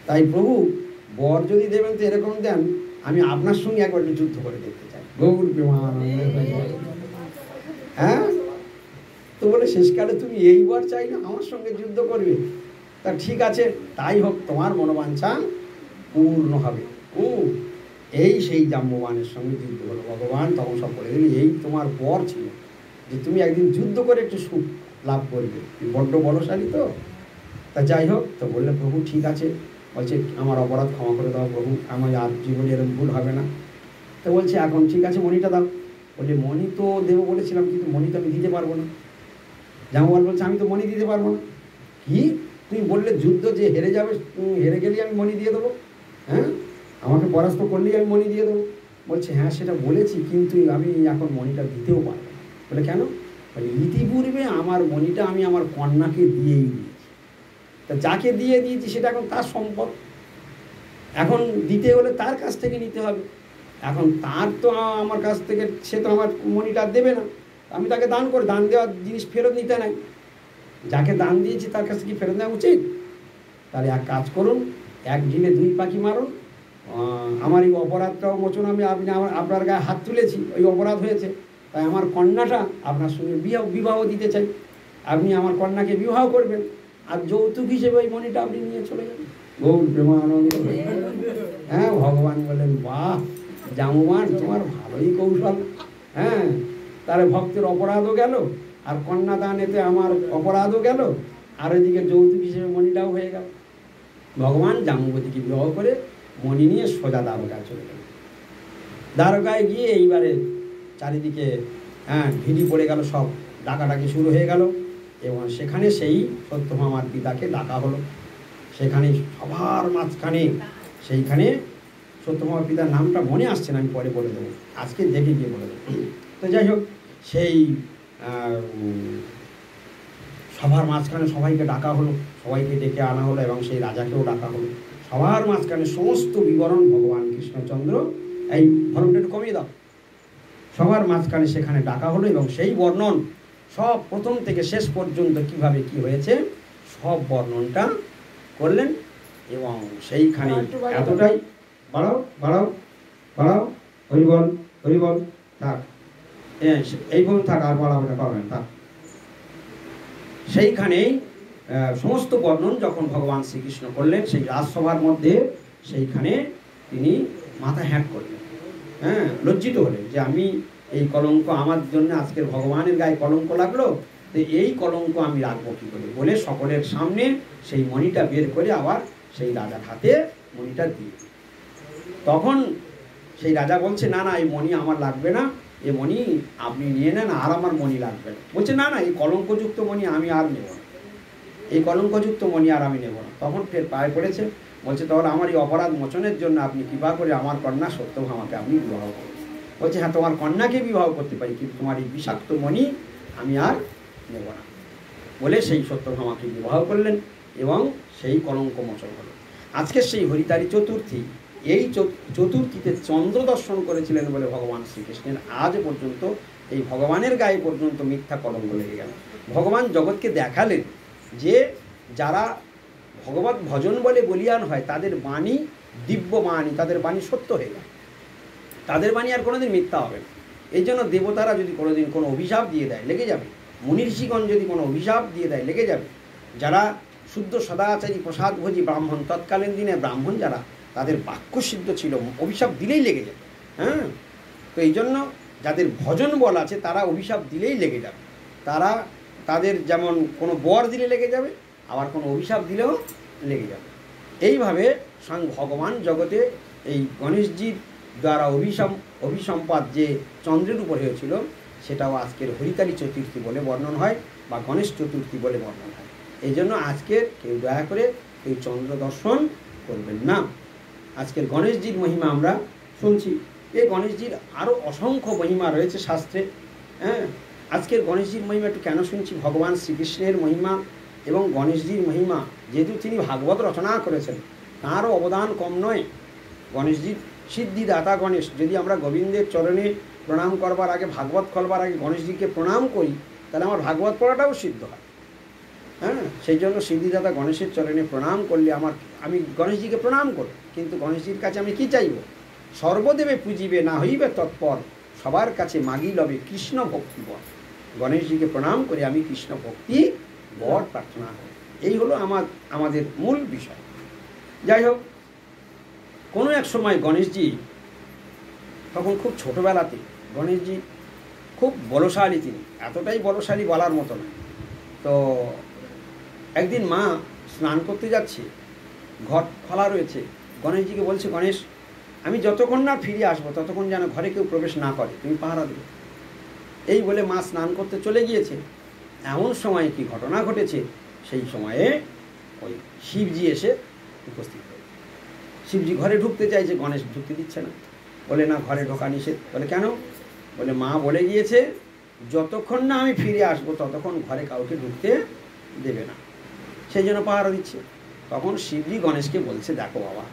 তাই প্রভু বর যদি দেবেন তো এরকম দেন, আমি আপনার সঙ্গে একবার যুদ্ধ করে দেখতে চাই। গৌর প্রেমানন্দে হয়ে যায়। হ্যাঁ, তো বলে শেষকালে তুমি এই বর চাই না, আমার সঙ্গে যুদ্ধ করবে? তা ঠিক আছে, তাই হোক, তোমার মনোবাঞ্ছা পূর্ণ হবে। এই সেই জাম্বুবানের সঙ্গে যুদ্ধ হলো। ভগবান তখন সব বলে দিলেন, এই তোমার বর ছিল যে তুমি একদিন যুদ্ধ করে একটু সুখ লাভ করবে, বড্ড বলশালী তো। তা যাই হোক, তো বললে প্রভু ঠিক আছে। বলছে, আমার অপরাধ ক্ষমা করে দাও প্রভু, আমার আর জীবনে এরকম ভুল হবে না। তো বলছে, এখন ঠিক আছে, মণিটা দাও। বলছে, মণি তো দেবো বলেছিলাম, কিন্তু মণি তো আমি দিতে পারবো না। জাম্বুবান বলছে, আমি তো মণি দিতে পারবো না। কি, তুমি বললে যুদ্ধ যে হেরে যাবে, হেরে গেলেই আমি মণি দিয়ে দেবো? হ্যাঁ, আমাকে পরাস্ত করলেই আমি মণি দিয়ে দেবো? বলছে, হ্যাঁ সেটা বলেছি, কিন্তু আমি এখন মণিটা দিতেও পারবো না। বলে কেন? বলে, ইতিপূর্বে আমার মণিটা আমি আমার কন্যাকে দিয়েই দিয়েছি। তা যাকে দিয়ে দিয়েছি সেটা এখন তার সম্পদ, এখন দিতে হলে তার কাছ থেকে নিতে হবে। এখন তার তো আমার কাছ থেকে, সে তো আমার মণিটা দেবে না, আমি তাকে দান করে, দান দেওয়ার জিনিস ফেরত নিতে নাই। যাকে দান দিয়েছি তার কাছে কি ফেরত নেওয়া উচিত? তাহলে এক কাজ করুন, এক ঢিলে দুই পাখি মারুন। আমার এই অপরাধটাও মোচন, আমি আপনার গায়ে হাত তুলেছি, ওই অপরাধ হয়েছে, তাই আমার কন্যাটা আপনার সঙ্গে বিবাহ দিতে চাই। আপনি আমার কন্যাকে বিবাহ করবেন, আর যৌতুক হিসেবে ওই মণিটা আপনি নিয়ে চলে যাবেন। গৌর প্রেমানন্দ। হ্যাঁ, ভগবান বলেন, বাহ জাম্বুবান, তোমার ভালোই কৌশল। হ্যাঁ, তার ভক্তের অপরাধও গেল, আর কন্যাদান এতে আমার অপরাধও গেল, আর ওইদিকে যৌতুক হিসেবে মণিটাও হয়ে গেল। ভগবান জাম্বুবতীকে বিবাহ করে মণি নিয়ে সোজা দ্বারকায় চলে গেল। দ্বারকায় গিয়ে এইবারে চারিদিকে ভিড়ি পড়ে গেল, সব ডাকাডাকি শুরু হয়ে গেল, এবং সেখানে সেই সত্যভামার পিতাকে ডাকা হলো। সেখানে সবার মাঝখানে, সেইখানে সত্যভামার পিতার নামটা মনে আসছে না, আমি পরে বলে দেবো, আজকে দেখে গিয়ে বলে দেবো। তো যাই হোক, সেই সবার মাঝখানে সবাইকে ডাকা হলো, সবাইকে ডেকে আনা হলো, এবং সেই রাজাকেও ডাকা হলো। সবার মাঝখানে সমস্ত বিবরণ ভগবান কৃষ্ণচন্দ্র, এই ভরণটা একটু কমিয়ে দাও, সবার মাঝখানে সেখানে ডাকা হলো, এবং সেই বর্ণন সব প্রথম থেকে শেষ পর্যন্ত কিভাবে কি হয়েছে সব বর্ণনটা করলেন। এবং সেইখানে এতটাই, বাড়াও বাড়াও বাড়াও, হরিবল হরিবল, থাক, এই বলুন, থাক, আর বাড়াবোটা পাবেন, থাক। সেইখানেই সমস্ত বর্ণন যখন ভগবান শ্রীকৃষ্ণ করলেন সেই রাজসভার মধ্যে, সেইখানে তিনি মাথা হ্যাট করলেন, লজ্জিত হলেন যে আমি এই কলঙ্ক, আমার জন্য আজকের ভগবানের গায়ে কলঙ্ক লাগলো, তো এই কলঙ্ক আমি রাখবো কী করে, বলে সকলের সামনে সেই মণিটা বের করে আবার সেই রাজার হাতে মণিটা দিয়ে। তখন সেই রাজা বলছে, না না, এই মণি আমার লাগবে না, এই মণি আপনি নিয়ে নেন, আর আমার মণি লাগবে না। বলছে, না না, এই কলঙ্কযুক্ত মণি আমি আর নেব না, এই কলঙ্কযুক্ত মণি আর আমি নেব না। তখন ফের পায়ে পড়েছে, বলছে, তাহলে আমার এই অপরাধ মোচনের জন্য আপনি কৃপা করে আমার কন্যা সত্যভামাকে আপনি বিবাহ করুন। বলছে হ্যাঁ তোমার কন্যাকে বিবাহ করতে পারি, কিন্তু তোমার এই বিষাক্ত মণি আমি আর নেব না বলে সেই সত্যভামাকে বিবাহ করলেন এবং সেই কলঙ্ক মোচন হলো। আজকের সেই হরিতারি চতুর্থী, এই চতুর্থীতে চন্দ্র দর্শন করেছিলেন বলে ভগবান শ্রীকৃষ্ণের আজ পর্যন্ত এই ভগবানের গায়ে পর্যন্ত মিথ্যা কলঙ্ক লেগে গেল। ভগবান জগৎকে দেখালেন যে যারা ভগবত ভজন বলে বলিয়ান হয় তাদের বাণী দিব্য বাণী, তাদের বাণী সত্য হয়ে যায়, তাদের বাণী আর কোনোদিন মিথ্যা হবে না। এই জন্য দেবতারা যদি কোনোদিন কোনো অভিশাপ দিয়ে দেয় লেগে যাবে, মুনি ঋষিগণ যদি কোনো অভিশাপ দিয়ে দেয় লেগে যাবে। যারা শুদ্ধ সদাচারী প্রসাদভোজী ব্রাহ্মণ, তৎকালীন দিনে ব্রাহ্মণ যারা, তাদের বাক্যসিদ্ধ ছিল, অভিশাপ দিলেই লেগে যাবে। হ্যাঁ, তো এই জন্য যাদের ভজন বল আছে তারা অভিশাপ দিলেই লেগে যাবে। তারা তাদের যেমন কোনো বর দিলে লেগে যাবে, আবার কোনো অভিশাপ দিলেও লেগে যাবে। এইভাবে স্বয়ং ভগবান জগতে এই গণেশজির দ্বারা অভিসম্পাদ যে চন্দ্রের উপর হয়েছিল সেটাও আজকের হরিতালি চতুর্থী বলে বর্ণন হয় বা গণেশ চতুর্থী বলে বর্ণন হয়। এই জন্য আজকের কেউ দয়া করে কেউ চন্দ্র দর্শন করবেন না। আজকের গণেশজির মহিমা আমরা শুনছি। এই গণেশজির আরও অসংখ্য মহিমা রয়েছে শাস্ত্রে। হ্যাঁ, আজকের গণেশজির মহিমা একটু কেন শুনছি, ভগবান শ্রীকৃষ্ণের মহিমা এবং গণেশজির মহিমা, যেহেতু তিনি ভাগবত রচনা করেছেন তাঁরও অবদান কম নয়। গণেশজির সিদ্ধিদাতা গণেশ, যদি আমরা গোবিন্দের চরণে প্রণাম করবার আগে, ভাগবত খোলবার আগে গণেশজিকে প্রণাম করি তাহলে আমার ভাগবত পড়াটাও সিদ্ধ হয়। হ্যাঁ, সেই জন্য সিদ্ধিদাতা গণেশের চরণে প্রণাম করলে আমি গণেশজিকে প্রণাম করব, কিন্তু গণেশজির কাছে আমি কি চাইব? সর্বদেবে পুজিবে না হইবে তৎপর, সবার কাছে মাগি লবে কৃষ্ণ ভক্তি বর। গণেশজিকে প্রণাম করে আমি কৃষ্ণ ভক্তি বর প্রার্থনা করি। এই হলো আমাদের মূল বিষয়। যাই হোক, কোনো এক সময় গণেশজি, তখন খুব ছোটোবেলাতে গণেশজি খুব বলশালী, তিনি এতটাই বলশালী বলার মতো না। তো একদিন মা স্নান করতে যাচ্ছে, ঘট খোলা রয়েছে, গণেশজিকে বলছে গণেশ আমি যতক্ষণ না ফিরে আসবো ততক্ষণ যেন ঘরে কেউ প্রবেশ না করে, তুমি পাহারা দেবে। এই বলে মা স্নান করতে চলে গিয়েছে। এমন সময় কি ঘটনা ঘটেছে, সেই সময়ে ওই শিবজি এসে উপস্থিত হয়েছে। শিবজি ঘরে ঢুকতে চাইছে, গণেশ ঢুকতে দিচ্ছে না, বলে না ঘরে ঢোকা নিষেধ। বলে কেন? বলে মা বলে গিয়েছে যতক্ষণ না আমি ফিরে আসবো ততক্ষণ ঘরে কাউকে ঢুকতে দেবে না, সেই জন্য পাহারা দিচ্ছে। তখন শিবজি গণেশকে বলছে দেখো বাবা,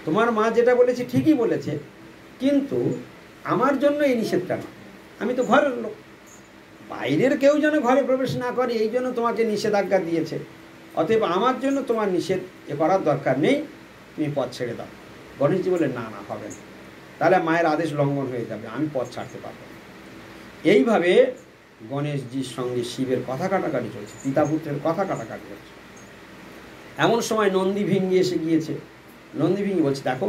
তোমার মা যেটা বলেছে ঠিকই বলেছে, কিন্তু আমার জন্য এই নিষেধটা না, আমি তো ঘরের লোক, বাইরের কেউ যেন ঘরে প্রবেশ না করে এই জন্য তোমাকে নিষেধাজ্ঞা দিয়েছে। অতএব আমার জন্য তোমার নিষেধ করার দরকার নেই, তুমি পথ ছেড়ে দাও। গণেশজি বলে না না হবে না, তাহলে মায়ের আদেশ লঙ্ঘন হয়ে যাবে, আমি পথ ছাড়তে পারবো না। এইভাবে গণেশজির সঙ্গে শিবের কথা কাটাকাটি চলছে, পিতাপুত্রের কথা কাটাকাটি চলছে। এমন সময় নন্দী ভিঙ্গি এসে গিয়েছে। নন্দী ভিঙ্গি বলছে দেখো,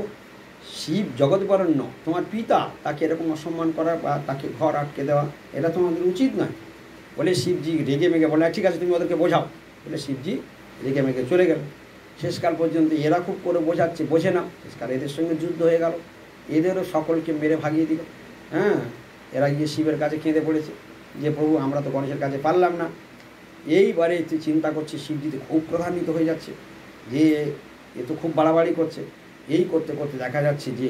শিব জগৎবরণ্য, তোমার পিতা, তাকে এরকম অসম্মান করা বা তাকে ঘর আটকে দেওয়া এটা তোমাদের উচিত নয়। বলে শিবজি রেগে মেগে বলে ঠিক আছে তুমি ওদেরকে বোঝাও। বলে শিবজি রেগে মেগে চলে গেল। শেষকাল পর্যন্ত এরা খুব করে বোঝাচ্ছে, বোঝে না, শেষকাল এদের সঙ্গে যুদ্ধ হয়ে গেল, এদেরও সকলকে মেরে ভাগিয়ে দিল। হ্যাঁ, এরা গিয়ে শিবের কাছে কেঁদে পড়েছে যে প্রভু আমরা তো গণেশের কাছে পারলাম না। এইবারে তুই চিন্তা করছে, শিবজিতে খুব প্রধান্বিত হয়ে যাচ্ছে যে এ তো খুব বাড়াবাড়ি করছে। এই করতে করতে দেখা যাচ্ছে যে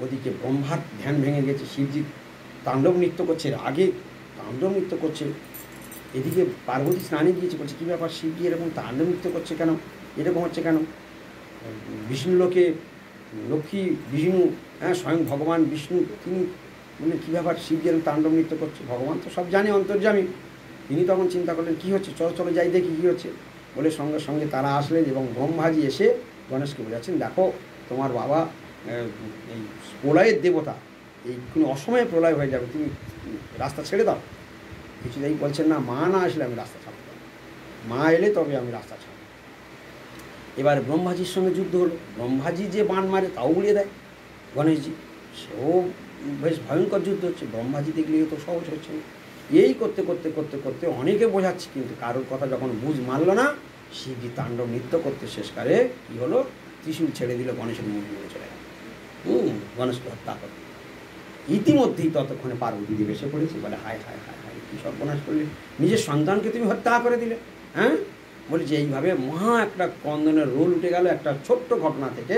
ওদিকে ব্রহ্মার ধ্যান ভেঙে গেছে, শিবজি তাণ্ডব নৃত্য করছে, আগে তাণ্ডব নৃত্য করছে। এদিকে পার্বতী স্নানে গিয়েছে, বলছে কী ব্যাপার শিবজি এরকম তাণ্ডব নৃত্য করছে কেন, এরকম হচ্ছে কেন? বিষ্ণু লোকে লক্ষ্মী বিষ্ণু, হ্যাঁ স্বয়ং ভগবান বিষ্ণু, তিনি বললেন কী ব্যাপার শিবজি এরকম তাণ্ডব নৃত্য করছে। ভগবান তো সব জানে, অন্তর্যামী। তিনি তখন চিন্তা করলেন কী হচ্ছে, চলো চলো যাই দেখি কী হচ্ছে। বলে সঙ্গে সঙ্গে তারা আসলেন এবং ব্রহ্মাজি এসে গণেশকে বোঝাচ্ছেন দেখো তোমার বাবা এই প্রলয়ের দেবতা, এই কোনো অসময়ে প্রলয় হয়ে যাবে, তুমি রাস্তা ছেড়ে দাও। কিছুতেই বলছেন না, মা না আসলে আমি রাস্তা ছাড়ব, মা এলে তবে আমি রাস্তা ছাড়ব। এবার ব্রহ্মাজির সঙ্গে যুদ্ধ হলো। ব্রহ্মাজি যে বাণ মারে তাও উড়িয়ে দেয় গণেশজি, সেও বেশ ভয়ঙ্কর যুদ্ধ হচ্ছে। ব্রহ্মাজি দেখলেও তো সহজ হচ্ছে না। এই করতে করতে করতে করতে অনেকে বোঝাচ্ছে, কিন্তু কারোর কথা যখন বুঝ মারল না, শিবজি তাণ্ডব নৃত্য করতে শেষকালে কী হলো, ত্রিশূল ছেড়ে দিল, গণেশের মুখ নিয়ে চলে গেল। গণেশকে হত্যা করে। ইতিমধ্যেই ততক্ষণে পার্বতী দেব এসে পড়েছে, বলে হায় হায় হায় হায়, কী সর্বনাশ করলে, নিজের সন্তানকে তুমি হত্যা করে দিলে। হ্যাঁ, বলছে এইভাবে মহা একটা কন্দনের রোল উঠে গেল। একটা ছোট্ট ঘটনা থেকে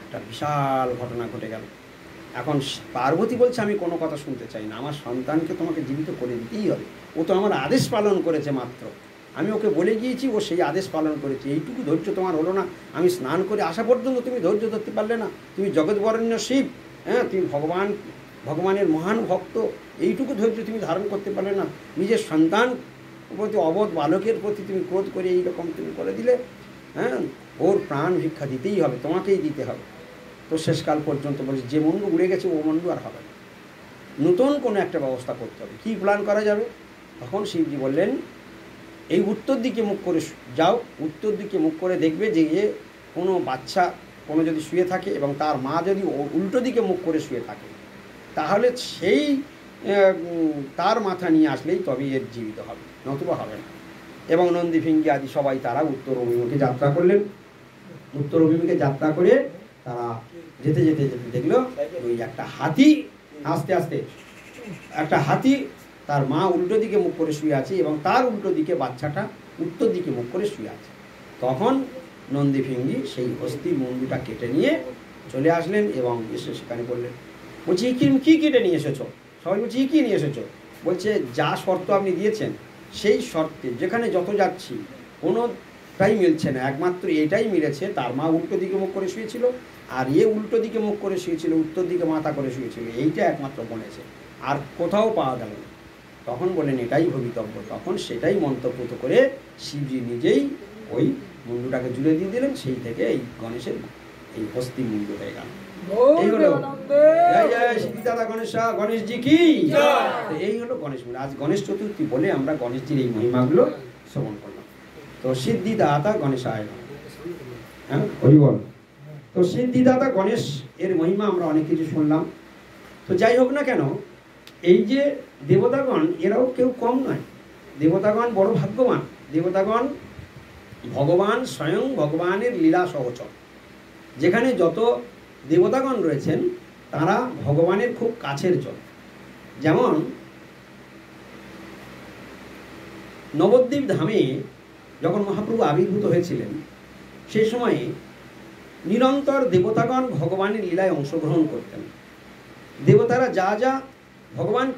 একটা বিশাল ঘটনা ঘটে গেল। এখন পার্বতী বলছে আমি কোনো কথা শুনতে চাই না, আমার সন্তানকে তোমাকে জীবিত করে দিতেই হবে। ও তো আমার আদেশ পালন করেছে মাত্র, আমি ওকে বলে গিয়েছি, ও সেই আদেশ পালন করেছে। এইটুকু ধৈর্য তোমার হলো না? আমি স্নান করে আসা পর্যন্ত তুমি ধৈর্য ধরতে পারলে না? তুমি জগৎবরেণ্য শিব, হ্যাঁ, তুমি ভগবানের মহান ভক্ত, এইটুকু ধৈর্য তুমি ধারণ করতে পারলে না? নিজের সন্তান প্রতি, অবধ বালকের প্রতি তুমি ক্রোধ করে এইরকম তুমি করে দিলে। হ্যাঁ, ওর প্রাণ ভিক্ষা দিতেই হবে, তোমাকেই দিতে হবে। তো শেষকাল পর্যন্ত বলছে যে মুন্ডু উড়ে গেছে ও মুন্ডু আর হবে না, নতুন কোনো একটা ব্যবস্থা করতে হবে। কী প্ল্যান করা যাবে? তখন শিবজি বললেন এই উত্তর দিকে মুখ করে যাও, উত্তর দিকে মুখ করে দেখবে যে কোনো বাচ্চা কোনো যদি শুয়ে থাকে এবং তার মা যদি উল্টো দিকে মুখ করে শুয়ে থাকে, তাহলে সেই তার মাথা নিয়ে আসলেই তবে এর জীবিত হবে, নতুবা হবে না। এবং নন্দী ফিঙ্গি আদি সবাই তারা উত্তর অভিমুখে যাত্রা করলেন। উত্তর অভিমুখে যাত্রা করে তারা যেতে যেতে যেতে দেখলো ওই একটা হাতি, আস্তে আস্তে একটা হাতি, তার মা উল্টো দিকে মুখ করে শুয়ে আছে এবং তার উল্টো দিকে বাচ্চাটা উত্তর দিকে মুখ করে শুয়ে আছে। তখন নন্দী ফিঙ্গি সেই অস্থির মুন্ডুটা কেটে নিয়ে চলে আসলেন এবং এসে সেখানে বললেন, বলছি কী কেটে নিয়ে এসেছো? সবাই বলছে কী নিয়ে এসেছো? বলছে যা শর্ত আপনি দিয়েছেন সেই শর্তে যেখানে যত যাচ্ছি কোনোটাই মিলছে না, একমাত্র এটাই মিলেছে, তার মা উল্টো দিকে মুখ করে শুয়েছিল আর উল্টো দিকে মুখ করে শুয়েছিল, উত্তর দিকে মাথা করে শুয়েছিল, এইটা একমাত্র বনেছে, আর কোথাও পাওয়া গেল না। তখন বলেন এটাই ভবিতব্য। তখন সেটাই মন্তব্য করে শিবজি নিজেই ওই মুন্ডুটাকে জুড়ে দিয়ে দিলেন। সেই থেকে এই গণেশের এই হস্তি মুন্ডু হয়ে গেল। এই হলো জয় জয় সিদ্ধিদাতা গণেশজি কি। এই হলো গণেশ মুন্ডু। আজ গণেশ চতুর্থী বলে আমরা গণেশজির এই মহিমাগুলো শ্রবণ করলাম। তো সিদ্ধিদাতা গণেশায় নমঃ। হ্যাঁ, হরি বল। তো সিদ্ধিদাতা গণেশ এর মহিমা আমরা অনেক কিছু শুনলাম। তো যাই হোক না কেন, এই যে দেবতাগণ এরাও কেউ কম নয়, দেবতাগণ বড় ভাগ্যবান। দেবতাগণ ভগবান স্বয়ং ভগবানের লীলা সহচর। যেখানে যত দেবতাগণ রয়েছেন তারা ভগবানের খুব কাছের জন। যেমন নবদ্বীপ ধামে যখন মহাপ্রভু আবির্ভূত হয়েছিলেন সেই সময়ে নিরন্তর দেবতাগণ ভগবানের লীলায় অংশগ্রহণ করতেন। দেবতারা যা যা ভগবান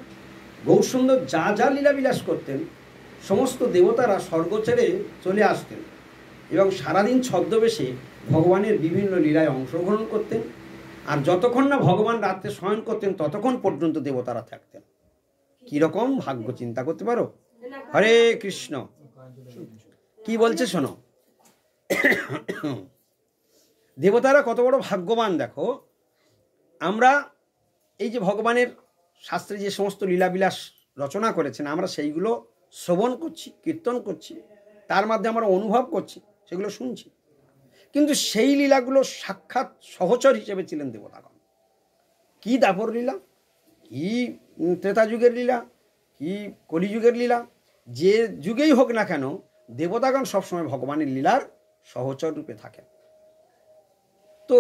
গৌরসুন্দর যা যা লীলাবিলাস করতেন সমস্ত দেবতারা স্বর্গ ছেড়ে চলে আসতেন এবং সারাদিন ছদ্মবেশে ভগবানের বিভিন্ন লীলায় অংশগ্রহণ করতেন। আর যতক্ষণ না ভগবান রাত্রে শয়ন করতেন ততক্ষণ পর্যন্ত দেবতারা থাকতেন। কীরকম ভাগ্য চিন্তা করতে পারো? হরে কৃষ্ণ। কি বলছে শোনো, দেবতারা কত বড় ভাগ্যবান দেখো। আমরা এই যে ভগবানের শাস্ত্রে যে সমস্ত লীলাবিলাস রচনা করেছেন আমরা সেইগুলো শ্রবণ করছি, কীর্তন করছি, তার মাধ্যমে আমরা অনুভব করছি, সেগুলো শুনছি। কিন্তু সেই লীলাগুলো সাক্ষাৎ সহচর হিসেবে ছিলেন দেবতাগণ। কি দাপর লীলা, কি ত্রেতা যুগের লীলা, কি কলিযুগের লীলা, যে যুগেই হোক না কেন দেবতাগণ সবসময় ভগবানের লীলার সহচর রূপে থাকেন। তো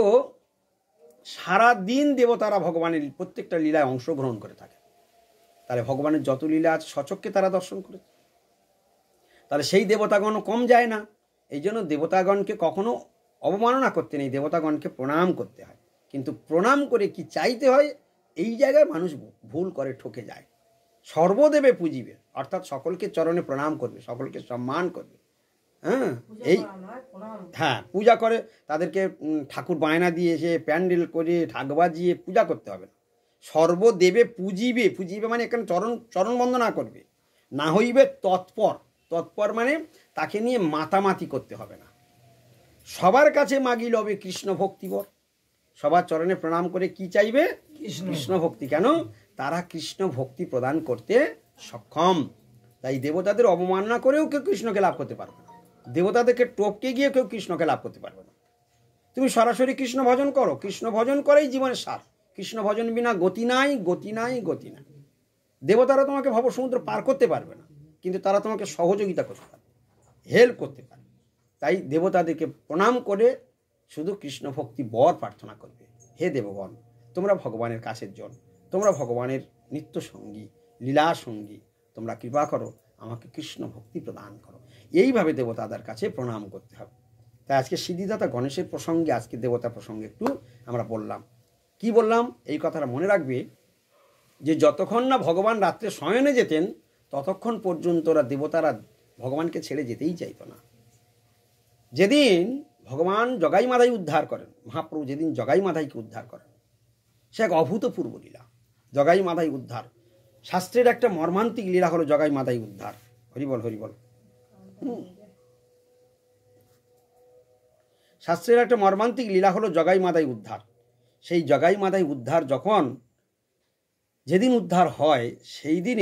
সারা দিন দেবতারা ভগবানের প্রত্যেকটা লীলায় অংশগ্রহণ করে থাকে। তাহলে ভগবানের যত লীলা আছে সচক্ষে তারা দর্শন করেছে, তাহলে সেই দেবতাগণও কম যায় না। এই জন্য দেবতাগণকে কখনো অবমাননা করতে নেই, দেবতাগণকে প্রণাম করতে হয়। কিন্তু প্রণাম করে কি চাইতে হয়, এই জায়গায় মানুষ ভুল করে, ঠকে যায়। সর্বদেবে পুজিবে, অর্থাৎ সকলকে চরণে প্রণাম করবে, সকলকে সম্মান করবে। হ্যাঁ, পূজা করে, তাদেরকে ঠাকুর বায়না দিয়ে এসে প্যান্ডেল করে ঢাক বাজিয়ে পূজা করতে হবে না। সর্বদেবে পুজিবে, পুজিবে মানে এখানে চরণ বন্দনা করবে। না হইবে তৎপর, তৎপর মানে তাকে নিয়ে মাতামাতি করতে হবে না। সবার কাছে মাগিল হবে কৃষ্ণ ভক্তিবর, সবার চরণে প্রণাম করে কি চাইবে? কৃষ্ণ ভক্তি। কেন? তারা কৃষ্ণ ভক্তি প্রদান করতে সক্ষম। তাই দেবতাদের অবমাননা করেও কেউ কৃষ্ণকে লাভ করতে পারবে না, দেবতাদেরকে টপকে গিয়ে কেউ কৃষ্ণকে লাভ করতে পারবে না। তুমি সরাসরি কৃষ্ণ ভজন করো, কৃষ্ণ ভজন করেই জীবনের সার। কৃষ্ণ ভজন বিনা গতি নাই, গতি নাই, গতি নাই। দেবতারা তোমাকে ভবসমুদ্র পার করতে পারবে না, কিন্তু তারা তোমাকে সহযোগিতা করতে পারবে, হেল্প করতে পারবে। তাই দেবতাদেরকে প্রণাম করে শুধু কৃষ্ণ ভক্তি বর প্রার্থনা করবে। হে দেবগণ, তোমরা ভগবানের কাছের জন, তোমরা ভগবানের নিত্য সঙ্গী, লীলা সঙ্গী, তোমরা কৃপা করো, আমাকে কৃষ্ণ ভক্তি প্রদান করো। এইভাবে দেবতাদের কাছে প্রণাম করতে হবে। তাই আজকে সিদ্ধিদাতা গণেশের প্রসঙ্গে, আজকে দেবতা প্রসঙ্গে একটু আমরা বললাম। কি বললাম এই কথাটা মনে রাখবে যে যতক্ষণ না ভগবান রাত্রে শয়নে যেতেন ততক্ষণ পর্যন্ত দেবতারা ভগবানকে ছেড়ে যেতেই চাইতো না। যেদিন ভগবান জগাই মাধাই উদ্ধার করেন, মহাপ্রভু যেদিন জগাই মাধাইকে উদ্ধার করেন, সে এক অভূতপূর্ব লীলা। জগাই মাধাই উদ্ধার শাস্ত্রের একটা মর্মান্তিক লীলা হলো জগাই মাধাই উদ্ধার। হরিবল হরিবল। শাস্ত্রের একটা মর্মান্তিক লীলা হলো জগাই মাধাই উদ্ধার। সেই জগাই মাধাই উদ্ধার যেদিন উদ্ধার হয় সেই দিনে